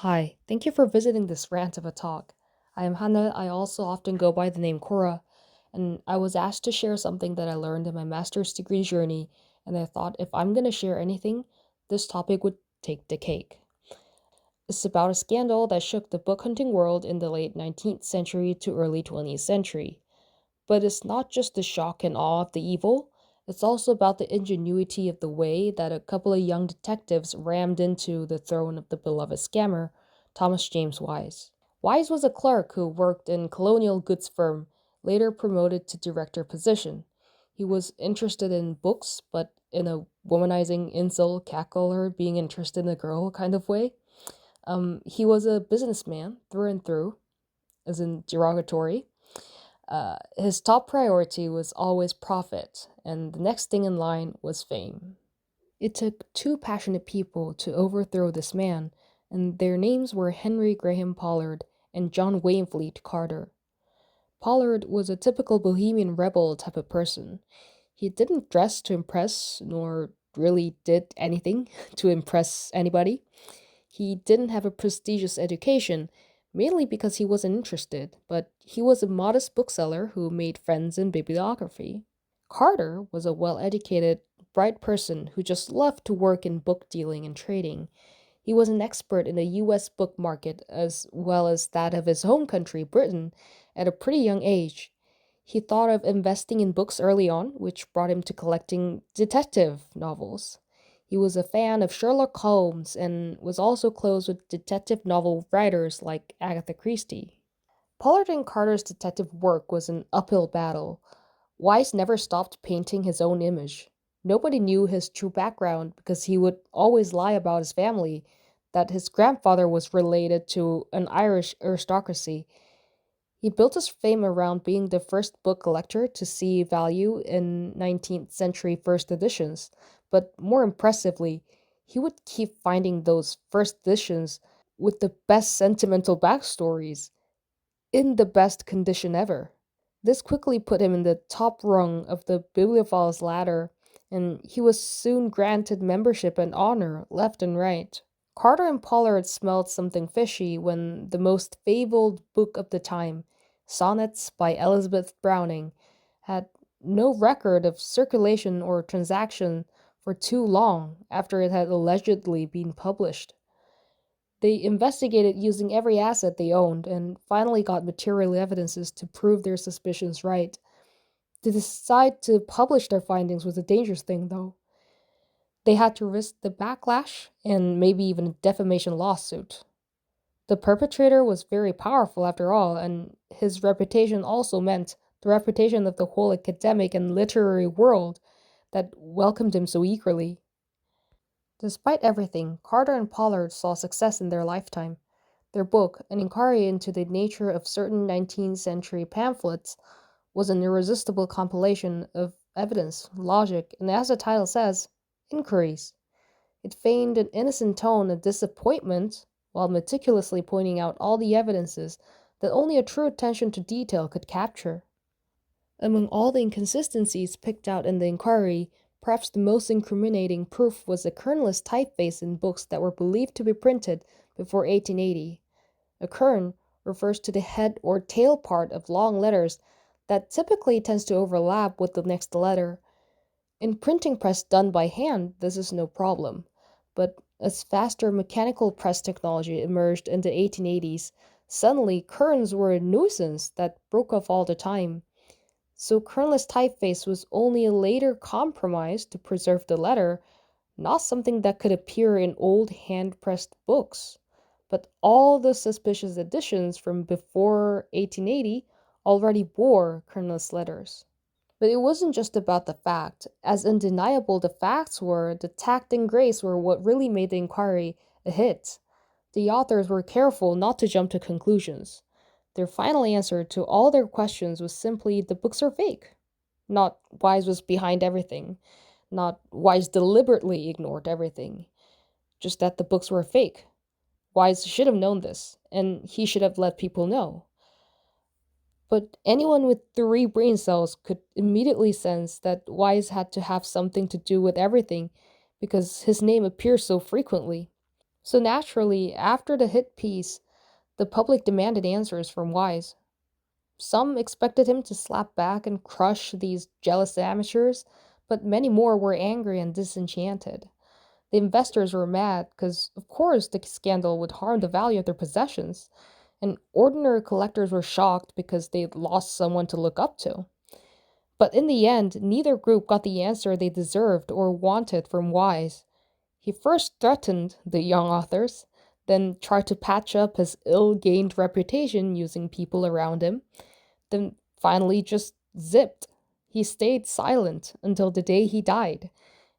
Hi, thank you for visiting this rant of a talk. I am Hannah. I also often go by the name Cora, and I was asked to share something that I learned in my master's degree journey, and I thought if I'm going to share anything, this topic would take the cake. It's about a scandal that shook the book hunting world in the late 19th century to early 20th century. But it's not just the shock and awe of the evil, it's also about the ingenuity of the way that a couple of young detectives rammed into the throne of the beloved scammer, Thomas James Wise. Wise was a clerk who worked in colonial goods firm, later promoted to director position. He was interested in books, but in a womanizing incel cackler being interested in a girl kind of way. He was a businessman through and through, as in derogatory. His top priority was always profit, and the next thing in line was fame. It took two passionate people to overthrow this man, and their names were Henry Graham Pollard and John Waynfleet Carter. Pollard was a typical bohemian rebel type of person. He didn't dress to impress, nor really did anything to impress anybody. He didn't have a prestigious education, mainly because he wasn't interested, but he was a modest bookseller who made friends in bibliography. Carter was a well educated, bright person who just loved to work in book dealing and trading. He was an expert in the US book market as well as that of his home country, Britain, at a pretty young age. He thought of investing in books early on, which brought him to collecting detective novels. He was a fan of Sherlock Holmes and was also close with detective novel writers like Agatha Christie. Pollard and Carter's detective work was an uphill battle. Wise never stopped painting his own image. Nobody knew his true background because he would always lie about his family, that his grandfather was related to an Irish aristocracy. He built his fame around being the first book collector to see value in 19th century first editions, but more impressively, he would keep finding those first editions with the best sentimental backstories in the best condition ever. This quickly put him in the top rung of the bibliophiles ladder, and he was soon granted membership and honor left and right. Carter and Pollard smelled something fishy when the most fabled book of the time, Sonnets by Elizabeth Browning, had no record of circulation or transaction for too long after it had allegedly been published. They investigated using every asset they owned and finally got material evidences to prove their suspicions right. To decide to publish their findings was a dangerous thing, though. They had to risk the backlash and maybe even a defamation lawsuit. The perpetrator was very powerful after all, and his reputation also meant the reputation of the whole academic and literary world that welcomed him so eagerly. Despite everything, Carter and Pollard saw success in their lifetime. Their book, An Inquiry into the Nature of Certain 19th Century Pamphlets, was an irresistible compilation of evidence, logic, and as the title says, inquiries. It feigned an innocent tone of disappointment while meticulously pointing out all the evidences that only a true attention to detail could capture. Among all the inconsistencies picked out in the inquiry, perhaps the most incriminating proof was the kernless typeface in books that were believed to be printed before 1880. A kern refers to the head or tail part of long letters that typically tends to overlap with the next letter. In printing press done by hand, this is no problem. But as faster mechanical press technology emerged in the 1880s, suddenly kerns were a nuisance that broke off all the time. So kernless typeface was only a later compromise to preserve the letter, not something that could appear in old hand-pressed books. But all the suspicious editions from before 1880 already bore kernless letters. But it wasn't just about the fact. As undeniable the facts were, the tact and grace were what really made the inquiry a hit. The authors were careful not to jump to conclusions. Their final answer to all their questions was simply the books are fake. Not Wise was behind everything. Not Wise deliberately ignored everything. Just that the books were fake. Wise should have known this, and he should have let people know. But anyone with three brain cells could immediately sense that Wise had to have something to do with everything because his name appears so frequently. So naturally, after the hit piece, the public demanded answers from Wise. Some expected him to slap back and crush these jealous amateurs, but many more were angry and disenchanted. The investors were mad because, of course, the scandal would harm the value of their possessions, and ordinary collectors were shocked because they'd lost someone to look up to. But in the end, neither group got the answer they deserved or wanted from Wise. He first threatened the young authors, then tried to patch up his ill gained reputation using people around him, then finally just zipped. He stayed silent until the day he died,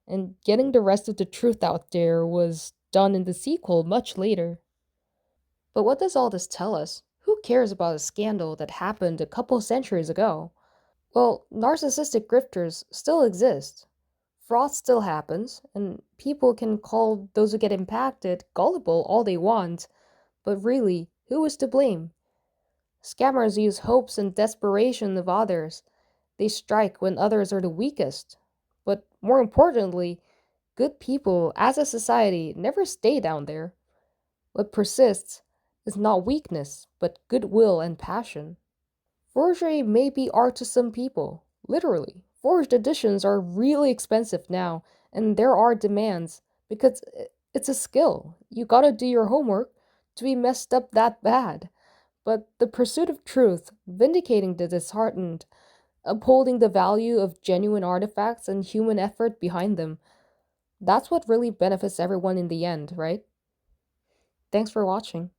and getting the rest of the truth out there was done in the sequel much later. But what does all this tell us? Who cares about a scandal that happened a couple centuries ago? Well, narcissistic grifters still exist. Fraud still happens, and people can call those who get impacted gullible all they want, but really, who is to blame? Scammers use hopes and desperation of others. They strike when others are the weakest. But more importantly, good people as a society never stay down there. What persists is not weakness, but goodwill and passion. Forgery may be art to some people, literally. Forged editions are really expensive now, and there are demands because it's a skill. You gotta do your homework to be messed up that bad. But the pursuit of truth, vindicating the disheartened, upholding the value of genuine artifacts and human effort behind them, that's what really benefits everyone in the end, right? Thanks for watching.